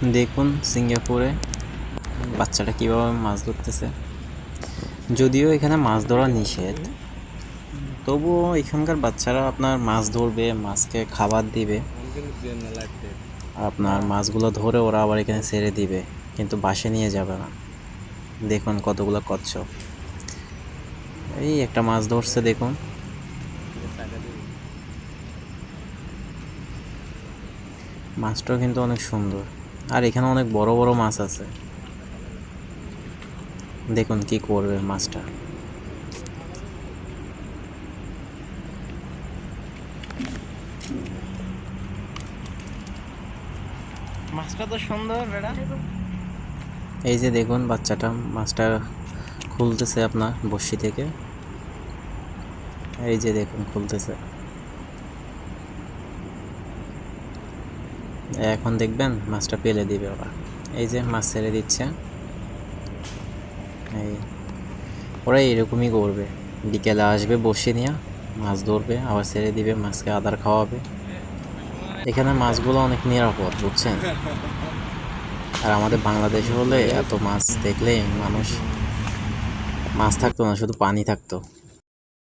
দেখুন সিঙ্গাপুরে বাচ্চাটা কীভাবে মাছ ধরতেছে। যদিও এখানে মাছ ধরা নিষেধ, তবুও এখানকার বাচ্চারা আপনার মাছ ধরবে, মাছকে খাবার দিবে, আপনার মাছগুলো ধরে ওরা আবার এখানে ছেড়ে দিবে, কিন্তু বাসায় নিয়ে যাবে না। দেখুন কতগুলো কচ্ছপ, এই একটা মাছ ধরছে দেখুন। মাছটাও কিন্তু অনেক সুন্দর, আর এখানে অনেক বড় বড় মাছ আছে। দেখুন কি করবে মাছটা। মাছটা তো সুন্দর বেটা। এই যে দেখুন বাচ্চাটা মাছটা খুলতেছে আপনার বড়শি থেকে। এই যে দেখুন খুলতেছে। এখন দেখবেন মাছটা পেলে দিবে ওরা। এই যে মাছ ছেড়ে দিচ্ছে। এই ওরা এরকমই করবে, বিকেলে আসবে বসে নিয়ে মাছ ধরবে, আবার ছেড়ে দিবে, মাছকে আদার খাওয়াবে। এখানে মাছগুলো অনেক নিরাপদ বুঝছেন। আর আমাদের বাংলাদেশে হলে এত মাছ দেখলে মানুষ, মাছ থাকতো না, শুধু পানি থাকতো।